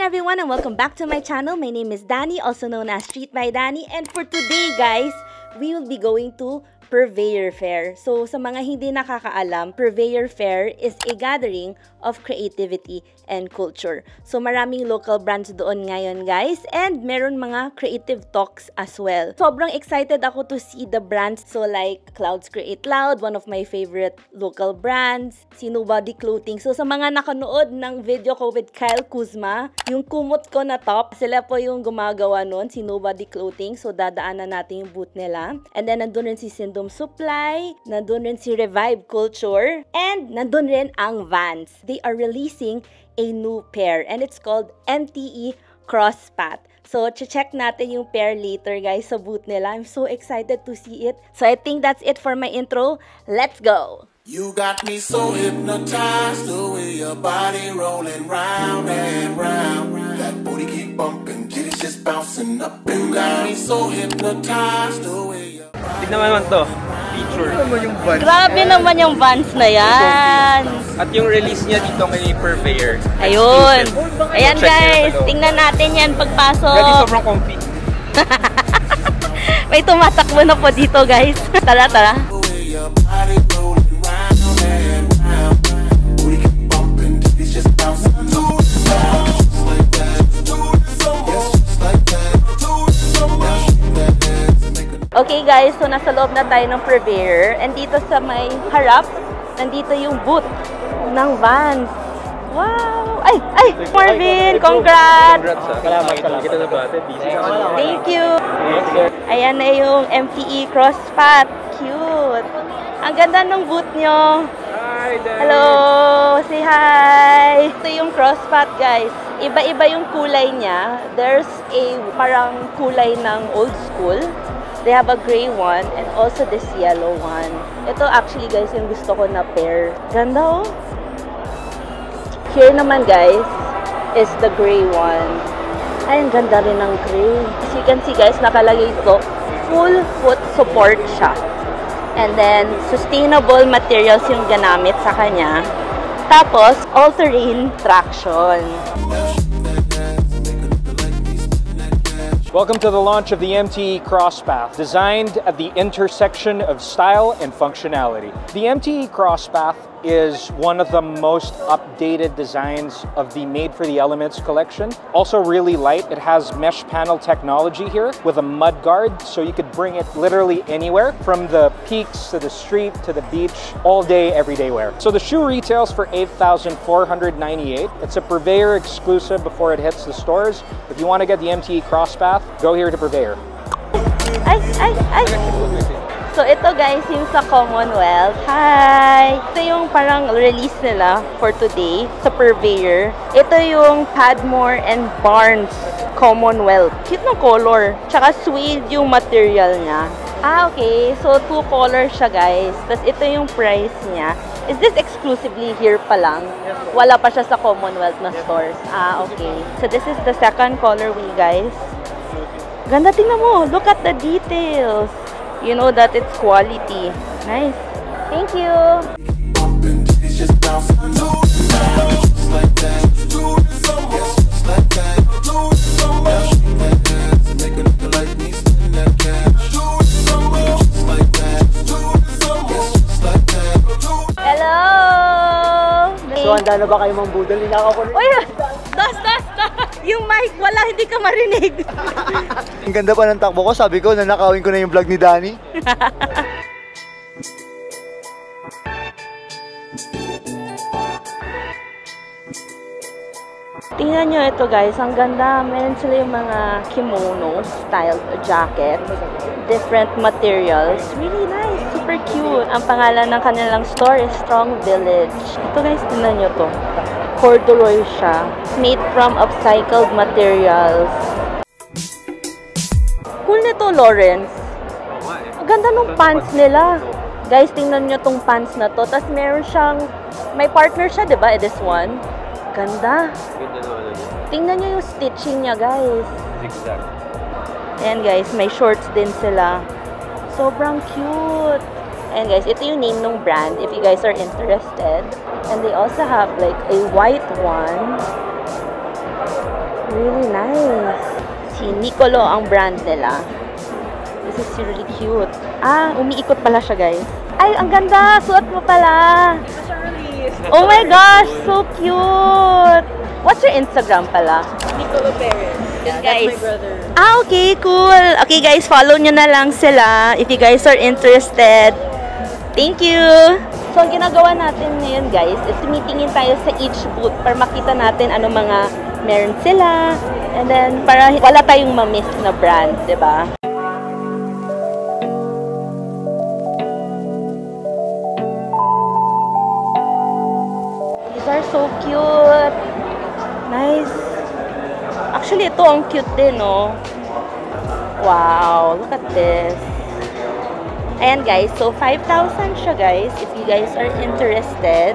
everyone, and welcome back to my channel. My name is Dani, also known as Street by Dani, and for today guys, we will be going to Purveyor Fair. So sa mga hindi nakakaalam, Purveyor Fair is a gathering of creativity and culture. So maraming local brands doon ngayon guys, and meron mga creative talks as well. Sobrang excited ako to see the brands. So like Clouds Create Loud, one of my favorite local brands, Sino Body Clothing. So sa mga nakanood ng video ko with Kyle Kuzma, yung kumot ko na top, sila po yung gumagawa nun, Sino Body Clothing. So dadaanan natin yung booth nila. And then nandun rin si Sindom Supply, nandun rin si Revive Culture, and nandun rin ang Vans. They are releasing a new pair and it's called MTE Crosspath. So, check natin yung pair later guys sa booth nila. I'm so excited to see it. So, I think that's it for my intro. Let's go! You got me so hypnotized, the way your body rolling round and round. That booty keep bumping, titties just bouncing up and down. Me so hypnotized, the way your body. Tignan mo naman to. Feature. Grabe naman yung Vans na yan. At yung release niya dito kay Purveyor. Ayun. Ayan guys, tingnan natin yan pagpasok. Grabe, sobrang comfy. May tumatakbo na po dito guys. Tara, tara. The way your body rolling round and round. Booty keep bumping, titties just bouncing up and down. Just like that, just like that. Okay guys, so nasa loob na tayo ng Purveyor. And dito sa may harap, nandito yung booth ng Vans. Wow! Ay! Marvin! Congrats! Salamat. Kita na ba? Thank you! Ayan na yung MTE Crosspath. Cute! Ang ganda ng booth nyo. Hi, Dad! Hello! Say hi! Ito yung Crosspath guys. Iba-iba yung kulay niya. There's a parang kulay ng old school. They have a gray one and also this yellow one. Ito actually guys yung gusto ko na pair. Ganda oh! Here naman guys is the gray one. Ay, ang ganda rin ng gray. As you can see guys, nakalagay ito, full foot support siya. And then, sustainable materials yung ganamit sa kanya. Tapos, all-terrain traction. Welcome to the launch of the MTE Crosspath, designed at the intersection of style and functionality. The MTE Crosspath is one of the most updated designs of the Made for the Elements collection. Also really light. It has mesh panel technology here with a mud guard, so you could bring it literally anywhere, from the peaks to the street to the beach, all day, everyday wear. So the shoe retails for $8,498. It's a Purveyor exclusive before it hits the stores. If you want to get the MTE Crosspath, go here to Purveyor. Ay! So, ito guys, yung sa Commonwealth. Hi! Ito yung parang release nila for today sa Purveyor. Ito yung Padmore and Barnes Commonwealth. Cute ng color. Tsaka suede yung material niya. Ah, okay. So, 2 colors siya guys. Tapos, ito yung price niya. Is this exclusively here pa lang? Wala pa siya sa Commonwealth na stores. Ah, okay. So, this is the second colorway guys. Ganda, tingnan mo. Look at the details. You know that it's quality. Nice. Thank you. Hello! So, handa na ba kayo mang budol? Linakaw ko rin. Uy! Das! Yung mic, wala, hindi ka marinig. Ang ganda pa ng takbo ko. Sabi ko, nanakawin ko na yung vlog ni Dani. Tingnan nyo ito guys, ang ganda. Meron sila yung mga kimono styled jacket. Different materials. Really nice. Super cute. Ang pangalan ng kanilang store is Strong Village. Ito guys, tingnan nyo to. Corduroy siya. Made from upcycled materials. Cool nito, Lawrence. Ang ganda ng pants nila. Guys, tingnan nyo tong pants na to. Tapos meron siyang, may partner siya, diba? This one. Ganda. Tingnan nyo yung stitching niya, guys. Zigzag. Ayan, guys. May shorts din sila. Sobrang cute. And guys, ito yung name ng brand if you guys are interested. And they also have like a white one. really nice. Si Nicolo ang brand nila. This is really cute. Ah, umiikot pala siya, guys. Ay, ang ganda! Suot mo pala! Oh my gosh! So cute! What's your Instagram pala? Nicolo Perez. Yeah, That's guys. my brother. Ah, okay, cool. Okay, guys, follow nyo na lang sila if you guys are interested. Thank you! So, ang ginagawa natin ngayon, guys, is tumitingin tayo sa each booth para makita natin ano mga meron sila. And then, para wala tayong ma-miss na brand, di ba? These are so cute. Nice. Actually, ito ang cute din, no? Wow, look at this. Ayan, guys. So, 5,000 siya, guys, if you guys are interested.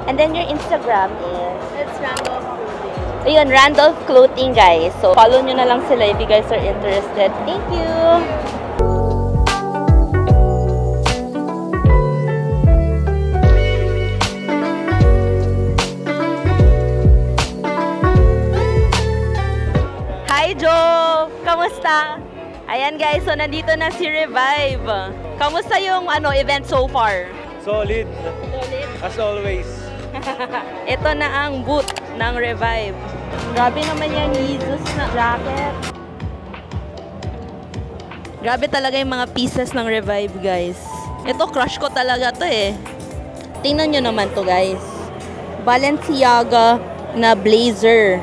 And then, your Instagram is? It's Randolph Clothing. Ayun, Randolph Clothing, guys. So, follow nyo na lang sila if you guys are interested. Thank you! Hi, Joe! Kamusta? Ayan, guys. So, nandito na si Revive. Kamusta yung event so far? Solid. Solid. As always. Ito na ang booth ng Revive. Grabe naman yung Jesus na jacket. Grabe talaga yung mga pieces ng Revive, guys. Ito, crush ko talaga to eh. Tingnan nyo naman to, guys. Balenciaga na blazer.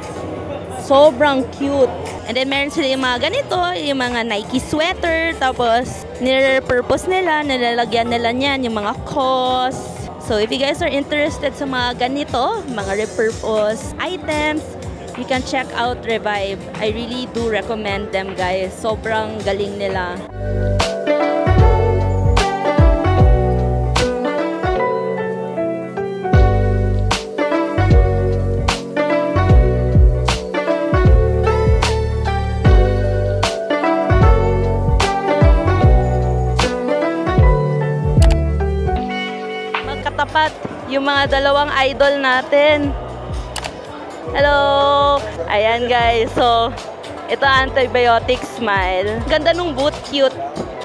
Sobrang cute. And then, meron sila yung mga ganito, yung mga Nike sweater. Tapos, nire-repurpose nila, nilalagyan nila niyan, yung mga COS. So, if you guys are interested sa mga ganito, mga repurpose items, you can check out Revive. I really do recommend them, guys. Sobrang galing nila. Magkatapat yung mga dalawang idol natin. Hello! Ayan, guys. So, ito Antibiotic Smile. Ganda nung boot, cute.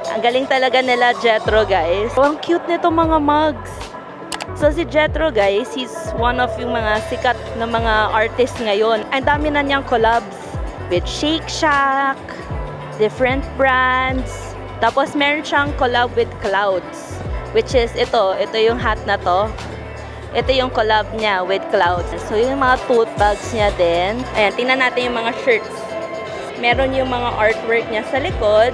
Ang galing talaga nila, Jetro, guys. Oh, ang cute nito mga mugs. So, si Jetro, guys, he's one of yung mga sikat na mga artists ngayon. Ang dami na niyang collabs with Shake Shack, different brands. Tapos, meron siyang collab with Clouds, which is ito yung hat na to. Ito yung collab niya with Clouds. So, yung mga tote bags niya din. Ayan, tingnan natin yung mga shirts. Meron yung mga artwork niya sa likod.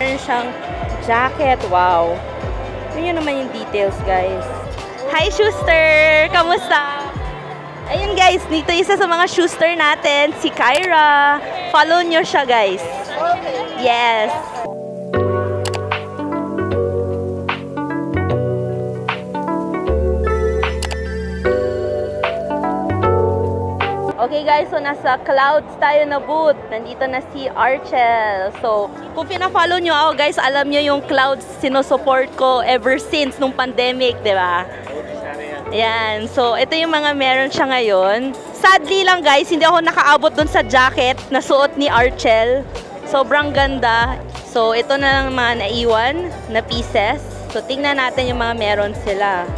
Meron siyang jacket. Wow. Yun naman yung details, guys. Hi, Schuster! Kamusta? Ayun, guys. Dito isa sa mga Schuster natin, si Kyra. Follow nyo siya, guys. Yes. Okay, guys, so nasa Clouds tayo na booth. Nandito na si Archel. So, kung pina-follow nyo ako, guys, alam nyo yung Clouds sinusupport ko ever since nung pandemic, di ba? Ayan. So, ito yung mga meron siya ngayon. Sadly lang, guys, hindi ako nakaabot dun sa jacket na suot ni Archel. Sobrang ganda. So, ito na lang mga naiwan na pieces. So, tingnan natin yung mga meron sila.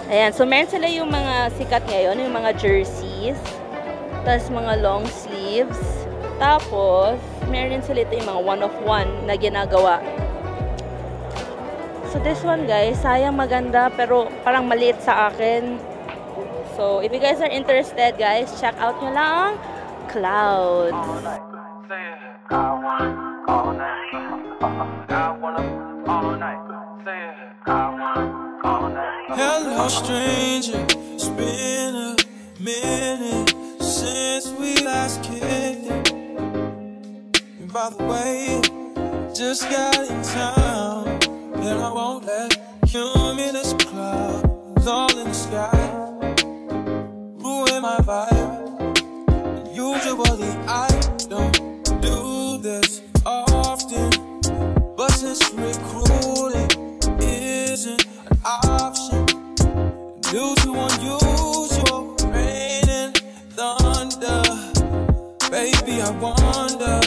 Ayan, so meron sila yung mga sikat ngayon, yung mga jerseys, tapos mga long sleeves, tapos meron sila ito yung mga one-of-one na ginagawa. So this one, guys, sayang maganda pero parang maliit sa akin. So if you guys are interested, guys, check out nyo lang Clouds. Hello, stranger. It's been a minute since we last kicked it. And by the way, just got in town, and I won't let cumulus clouds all in the sky ruin my vibe. And usually I don't do this often, but since recruiting isn't an option due to unusual rain. Baby, I wonder,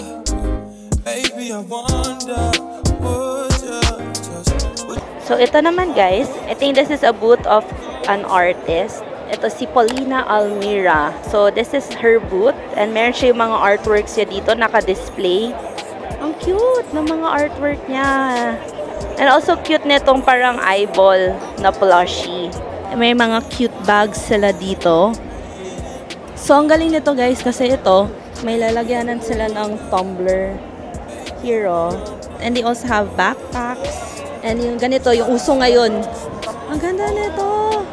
would you just... So ito naman guys, I think this is a booth of an artist. Ito si Paulina Almira. So this is her booth and meron siya yung mga artworks niya dito naka-display. Ang cute ng mga artwork niya. And also cute nitong parang eyeball na plushie. May mga cute bags sila dito. So ang galing nito guys kasi ito, may lalagyanan sila ng tumbler. Here oh. And they also have backpacks. And yung ganito, yung uso ngayon. Ang ganda nito.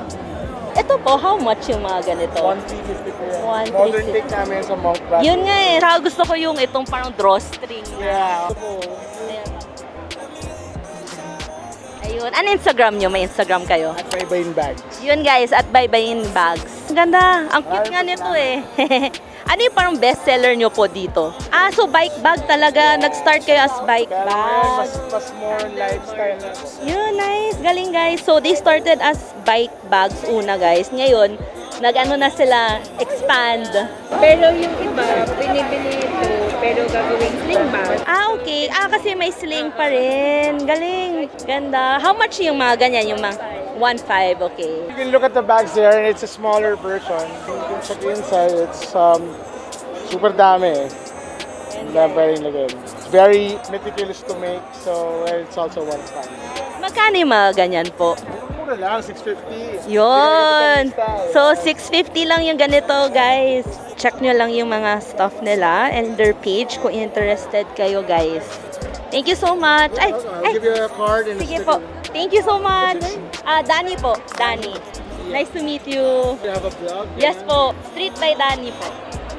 Ito po, how much yung mga ganito? 150. Modern take namin sa Monk Brand. Yun nga eh. Saka gusto ko yung itong parang drawstring. Yeah. Ayun. Ano Instagram nyo? May Instagram kayo? At Baybayin Bags. Yun guys, at Baybayin Bags. Ang ganda. Ang cute nga nito eh. Ano yung parang bestseller nyo po dito? Ah, so bike bag talaga. Nag-start kayo as bike bag. Mas more lifestyle na. Yun, nice. Galing guys. So they started as bike bags una guys. Ngayon, nag-ano na sila, expand. Pero yung iba, binibili ito, pero gagawing sling bag. Ah, okay. Ah, kasi may sling pa rin. Galing. Ganda. How much yung mga ganyan? Yung mga 1.5, okay. You can look at the bags there and it's a smaller version. You can check inside, it's super dami. It's very meticulous to make, so it's also 1.5. Magkano yung mga ganyan po? Mura lang, 650. Yun. So, 650 lang yung ganito, guys. Check nyo lang yung mga stuff nila and their page kung interested kayo, guys. Thank you so much. I'll give you a card and sige po. Thank you so much. Danny po. Danny. Nice to meet you. You have a blog? Yes po. Street by Danny po.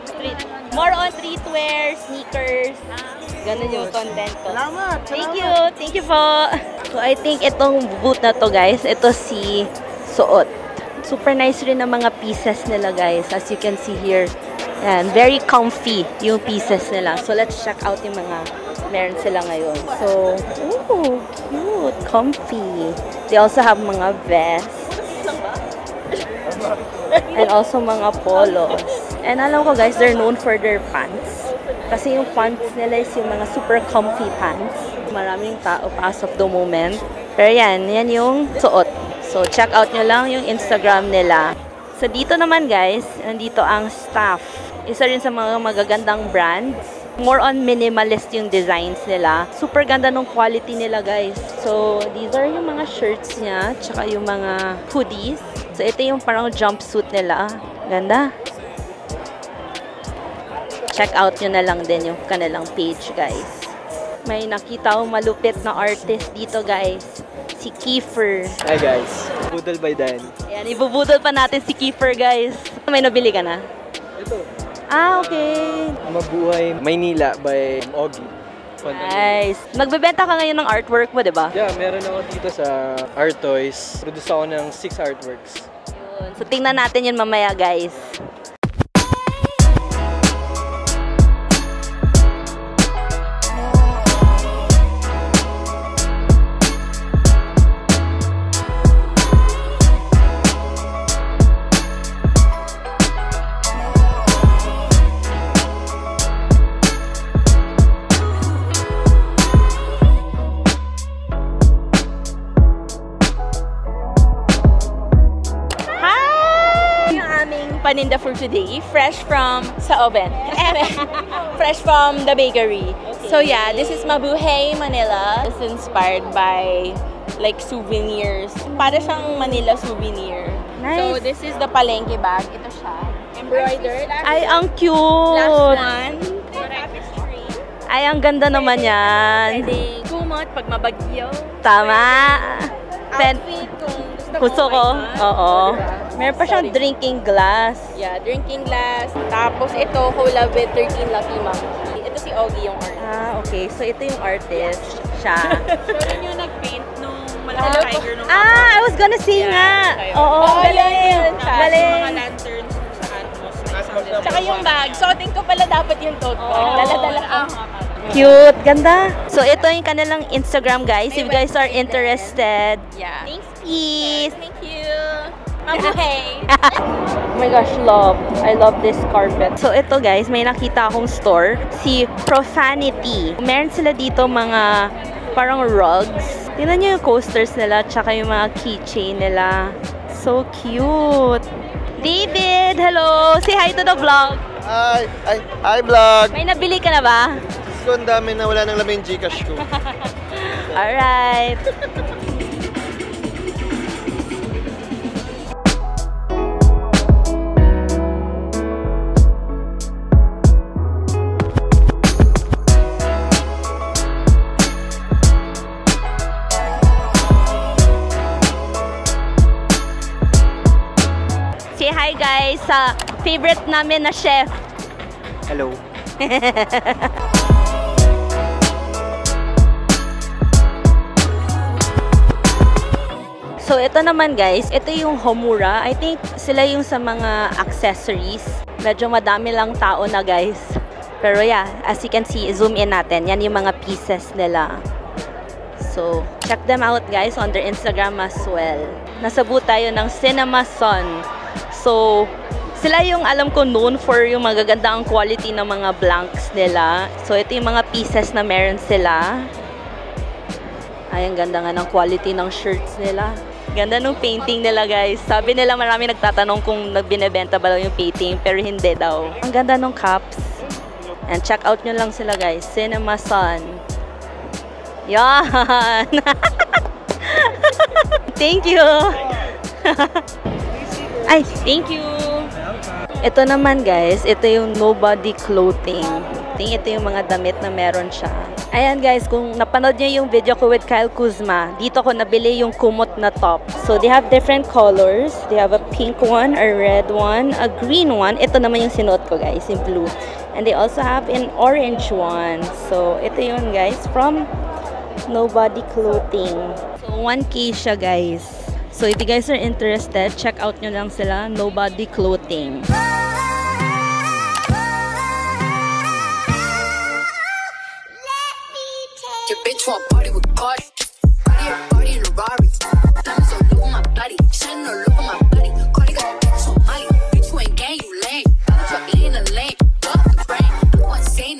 Street. More on streetwear, sneakers. Ganun yung content ko. Salamat! Thank you. Thank you po. So, I think itong booth na to, guys, ito si Suot. Super nice rin ang mga pieces nila, guys. As you can see here. Yan. Very comfy yung pieces nila. So, let's check out yung mga meron sila ngayon. So, ooh, cute. Comfy. They also have mga vests. And also mga polos. And alam ko, guys, they're known for their pants. Kasi yung pants nila is yung mga super comfy pants. Maraming tao as of the moment. Pero yan yung suot. So, check out nyo lang yung Instagram nila. So, dito naman guys, nandito ang staff. Isa rin sa mga magagandang brands. More on minimalist yung designs nila. Super ganda ng quality nila guys. So, these are yung mga shirts niya, tsaka yung mga hoodies. So, ito yung parang jumpsuit nila. Ganda. Check out nyo na lang din yung kanilang page guys. May nakita akong malupit na artist dito guys. Si Kiefer. Hi guys, Budol by Dan. Ayan, ibubudol pa natin si Kiefer guys. May nabili ka na? Ito. Ah, okay. Mabuhay Maynila by Ogie. Nice. Nagbebenta ka ngayon ng artwork mo, di ba? Yeah, meron ako dito sa Art Toys. Produce ako ng 6 artworks. Yun. So, tingnan natin yun mamaya, guys. Paninda for today, fresh from sa oven. Fresh from the bakery. Okay. So yeah, this is Mabuhay Manila. It's inspired by like souvenirs. Para siyang Manila souvenir. Nice. So this is the palengke bag. Ito siya. Embroidered. Ay, ang cute! Last one. Tapestry. Ay, ang ganda naman yan. Pwede kumot pag mabagyo. Tama. Outfit kung gusto ko. Oo. Meron pa siyang drinking glass. Yeah, drinking glass. Tapos ito, collab with 13 Lucky Monkey. Ito si Ogie yung artist. Ah, okay. So ito yung artist. Siya. So yun yung nag-paint nung malaking tiger nung I was gonna say nga. Oo, galing. Galing. Mga lanterns sa Atmos. Tsaka yung bag. Suotin ko pala dapat yung tote bag. Dala-dala ko. Cute. Ganda. So ito yung kanilang Instagram guys. If you guys are interested. Yeah. Thanks, peace. Thank you. Okay. Oh my gosh, I love this carpet. So ito guys, may nakita akong store, si Profanity. Meron sila dito mga parang rugs. Tingnan nyo yung coasters nila, tsaka yung mga keychain nila. So cute! David, hello! Say hi to the vlog! Hi vlog! May nabili ka na ba? So, ang dami na wala nang laman yung Gcash ko. Alright! Say hi guys sa favorite namin na chef. Hello. So ito naman guys, ito yung Homura. I think sila yung sa mga accessories. Medyo madami lang tao na guys. Pero yeah, as you can see, zoom in natin. Yan yung mga pieces nila. So, check them out guys on their Instagram as well. Nasabu tayo ng Cinema Sun. So, sila yung alam ko known for yung magaganda ang quality ng mga blanks nila. So, ito yung mga pieces na meron sila. Ay, ang ganda nga ng quality ng shirts nila. Ganda ng painting nila guys. Sabi nila marami nagtatanong kung binebenta ba daw yung painting, pero hindi daw. Ang ganda ng caps. And check out nyo lang sila guys. Cinema Sun. Yan! Thank you! Ay, thank you! Ito naman guys, ito yung Nobody Clothing. Ito yung mga damit na meron siya. Ayan guys, kung napanood niyo yung video ko with Kyle Kuzma, dito ko nabili yung kumot na top. So they have different colors. They have a pink one, a red one, a green one. Ito naman yung sinuot ko guys, yung blue. And they also have an orange one. So ito yun guys, from Nobody Clothing. So 1K siya guys. So if you guys are interested, check out nyo lang sila, Nobody Clothing. Your bitch want party with Cardi. Party in a Rari. Diamonds all over my body, shining all over my body. Cardi got a bitch on Molly. Bitch, you ain't gang, you lame. I'm truck in a lane, off the brain. I'm insane.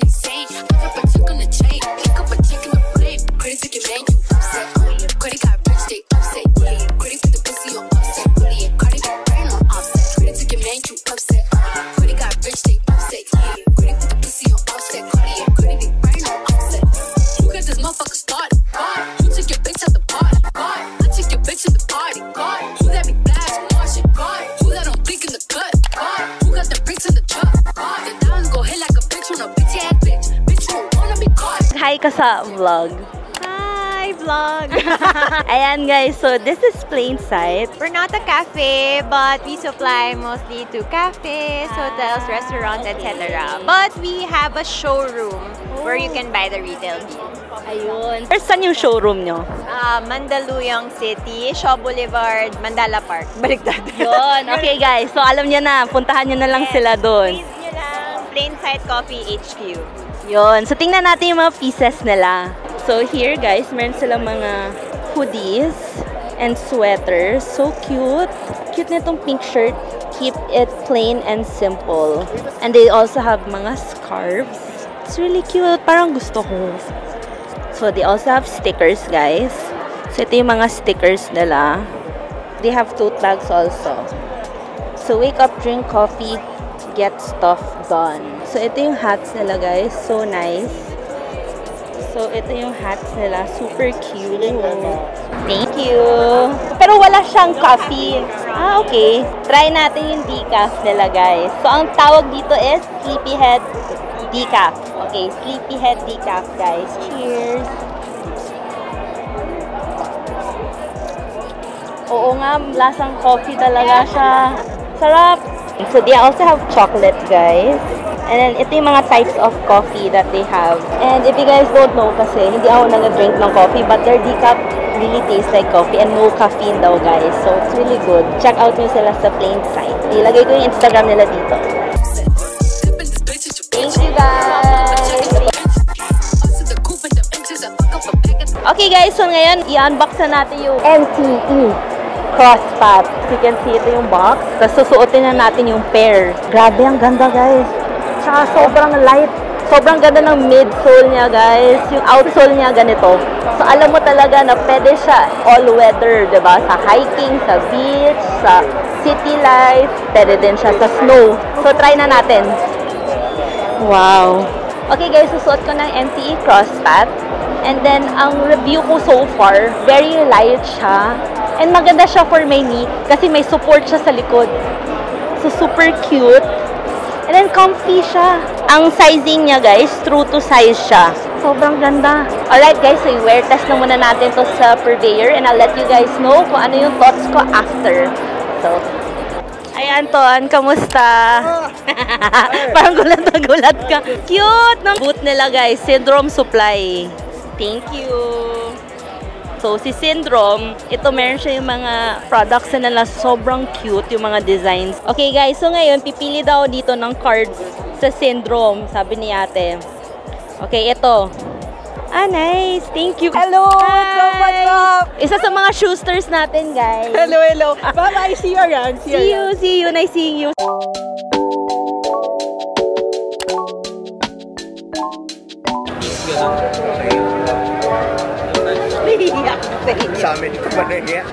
Pick up a chick on the chain, pick up a chick in the flame. Cardi took your man, you upset. Cardi got rich, they upset. Cardi put the pussy on upset. Cardi got brain on offset. Cardi took your man, you upset. Cardi got rich, they upset. Cardi put the pussy on offset. Cardi big brain on offset. Who got this motherfucker started? God, who took your bitch at the party? God, I took your bitch at the party. God, who that be blast Martian? God, who that don't blink in the cut? God, who got the bricks in the truck? God, the diamonds go hit like a bitch on a bitch ass bitch. Bitch, you don't wanna be caught. Hi ka sa vlog. Hi, vlog! Ayan guys, so this is Plain Sight. We're not a cafe, but we supply mostly to cafes, hotels, restaurants, etc. But we have a showroom where you can buy the retail gear. Ayun. Where's saan yung showroom nyo? Mandaluyong City, Shaw Boulevard, Mandala Park. Baliktad. Yun. Okay guys, so alam nyo na, puntahan nyo na lang sila doon. Please nyo lang, Plain Sight Coffee HQ. Yun. So tingnan natin yung mga pieces nila. So here guys, meron silang mga hoodies and sweaters. So cute. Cute nitong pink shirt. Keep it plain and simple. And they also have mga scarves. It's really cute. Parang gusto ko. So they also have stickers guys. So ito yung mga stickers nila. They have tote bags also. So wake up, drink coffee, get stuff done. So ito yung hats nila guys. So nice. So ito yung hats nila. Super cute. Thank you. Pero wala siyang coffee. Okay. Try natin yung decaf nila guys. So ang tawag dito is Sleepyhead Decaf. Okay, Sleepyhead Decaf guys. Cheers. Oo nga, lasang coffee talaga siya. Sarap. So they also have chocolate guys. And then ito yung mga types of coffee that they have. And if you guys don't know kasi, hindi ako nag-drink ng coffee, but their decaf really tastes like coffee and no caffeine daw guys. So it's really good. Check out nyo sila sa Plain Sight. Ilagay ko yung Instagram nila dito. Thank you guys! Okay guys, so ngayon i-unbox na natin yung MTE Crosspath. As you can see, ito yung box. Tapos susuotin na natin yung pair. Grabe, ang ganda guys. Tsaka sobrang light. Sobrang ganda ng midsole niya guys. Yung outsole niya ganito. So alam mo talaga na pwede siya all-weather, diba? Sa hiking, sa beach, sa city life. Pwede din siya sa snow. So try na natin. Wow. Okay guys, susuot ko ng MTE Crosspath. And then, ang review ko so far, very light siya. And maganda siya for my knee kasi may support siya sa likod. So super cute. And then comfy siya. Ang sizing niya guys, true to size siya. Sobrang ganda. Alright guys, so i-wear test na muna natin to sa Purveyor and I'll let you guys know kung ano yung thoughts ko after. So, ay Anton, kamusta? Parang gulat na gulat ka. Cute ng boot nila guys, Syndrome Supply. Thank you. So, si Syndrome, ito meron siya yung mga products na nila sobrang cute, yung mga designs. Okay guys, so ngayon, pipili daw dito ng cards sa Syndrome, sabi ni ate. Okay, ito. Ah, nice. Thank you. Hello! What's up? Isa sa mga shoesters natin, guys. Hello, hello. Bye-bye. See you around. See you. Nice seeing you. Sa amin, ito ba na niya?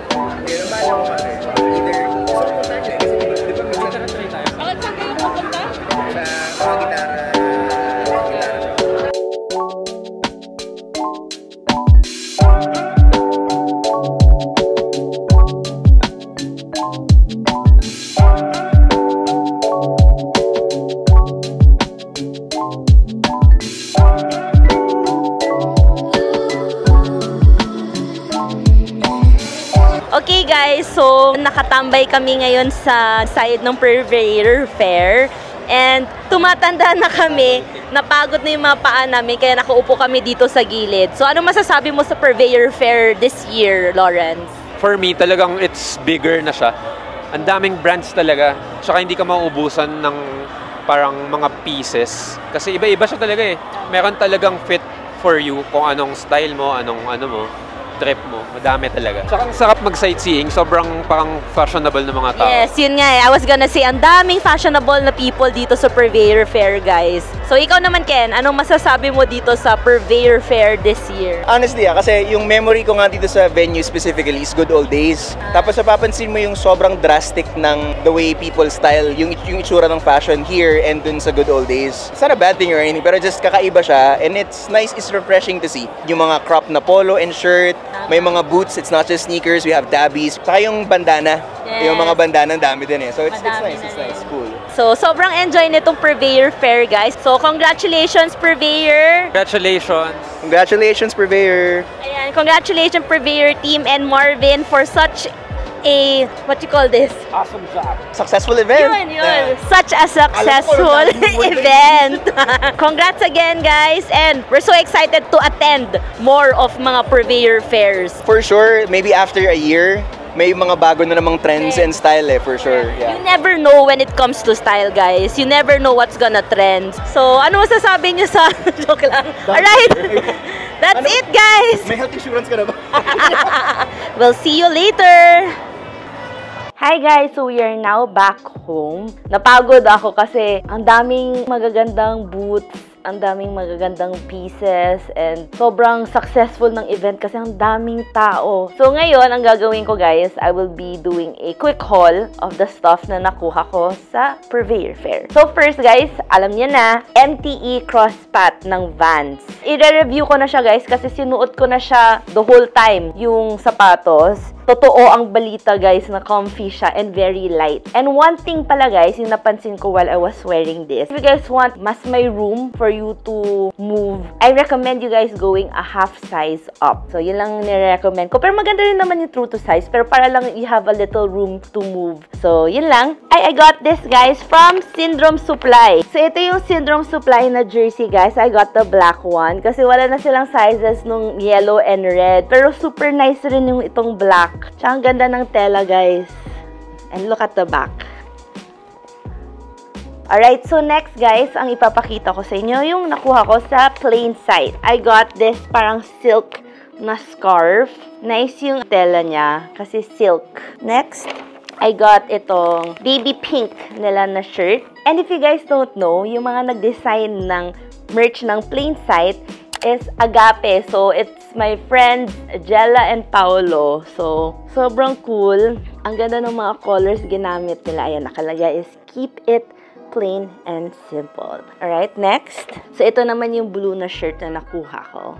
Pero ba alam mo ba? Either gusto ko na siya. Kasi di ba minsan Bakit saan kayo pupunta? sa mga gitara. Okay guys, so nakatambay kami ngayon sa side ng Purveyor Fair and tumatanda na kami, napagod na yung mga paa namin kaya nakaupo kami dito sa gilid. So ano masasabi mo sa Purveyor Fair this year, Lawrence? For me, talagang it's bigger na siya. Ang daming brands talaga. Tsaka hindi ka mauubusan ng parang mga pieces. Kasi iba-iba siya talaga eh. Meron talagang fit for you kung anong style mo, anong ano mo. Trip mo. Madami talaga. Tsaka ang sarap mag-sightseeing. Sobrang parang fashionable ng mga tao. Yes, yun nga eh. I was gonna say, ang daming fashionable na people dito sa Purveyor Fair, guys. So, ikaw naman, Ken, anong masasabi mo dito sa Purveyor Fair this year? Honestly, kasi yung memory ko nga dito sa venue specifically is good old days. Tapos napapansin mo yung sobrang drastic ng the way people style, yung itsura ng fashion here and dun sa good old days. It's not a bad thing or anything, pero just kakaiba siya and it's nice, it's refreshing to see. Yung mga crop na polo and shirt, may mga boots, it's not just sneakers, we have tabbies. Saka yung bandana, yung mga bandana, dami din eh. So it's nice, cool. So, sobrang enjoy nitong Purveyor Fair, guys. So, congratulations, Purveyor! Congratulations! Congratulations, Purveyor! Ayan, congratulations, Purveyor team and Marvin for such a, what you call this? Awesome job! Successful event! Yun. Yeah. Such a successful event! Congrats again, guys! And we're so excited to attend more of mga Purveyor Fairs. For sure, maybe after a year, may mga bago na namang trends and style eh, for sure. Yeah. You never know when it comes to style, guys. You never know what's gonna trend. So, ano masasabi niyo sa... Joke lang. Alright! That's it, guys! May health insurance ka na ba? We'll see you later! Hi guys! So we are now back home. Napagod ako kasi ang daming magagandang booths, ang daming magagandang pieces, and sobrang successful ng event kasi ang daming tao. So ngayon, ang gagawin ko guys, I will be doing a quick haul of the stuff na nakuha ko sa Purveyor Fair. So first guys, alam niyo na, MTE Crosspath ng Vans. I-review ko na siya guys kasi sinuot ko na siya the whole time, yung sapatos. Totoo ang balita guys na comfy siya and very light. And one thing pala guys, yung napansin ko while I was wearing this, if you guys want mas may room for you to move, I recommend you guys going a half size up. So yun lang nire-recommend ko. Pero maganda rin naman yung true to size, pero para lang you have a little room to move. So yun lang. I got this guys from Syndrome Supply. So ito yung Syndrome Supply na jersey guys. I got the black one kasi wala na silang sizes nung yellow and red. Pero super nice rin yung itong black. Tsaka ang ganda ng tela, guys. And look at the back. Alright, so next, guys, ang ipapakita ko sa inyo, yung nakuha ko sa plain sight. I got this parang silk na scarf. Nice yung tela niya kasi silk. Next, I got itong baby pink nila na shirt. And if you guys don't know, yung mga nag-design ng merch ng Plain Sight is Agape. So, it's my friends Jella and Paolo. So, sobrang cool. Ang ganda ng mga colors ginamit nila. Ayan, nakalagay is keep it plain and simple. Alright, next. So, ito naman yung blue na shirt na nakuha ko.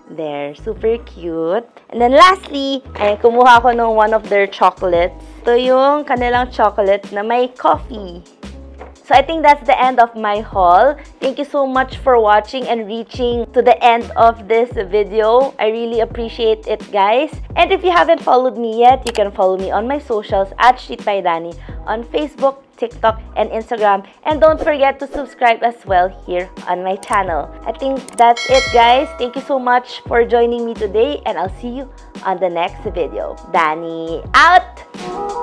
There, super cute. And then lastly, ay kumuha ko ng one of their chocolates. Ito yung kanilang chocolate na may coffee. So I think that's the end of my haul. Thank you so much for watching and reaching to the end of this video. I really appreciate it, guys. And if you haven't followed me yet, you can follow me on my socials at Street by Dani on Facebook, TikTok, and Instagram. And don't forget to subscribe as well here on my channel. I think that's it, guys. Thank you so much for joining me today, and I'll see you on the next video. Dani out!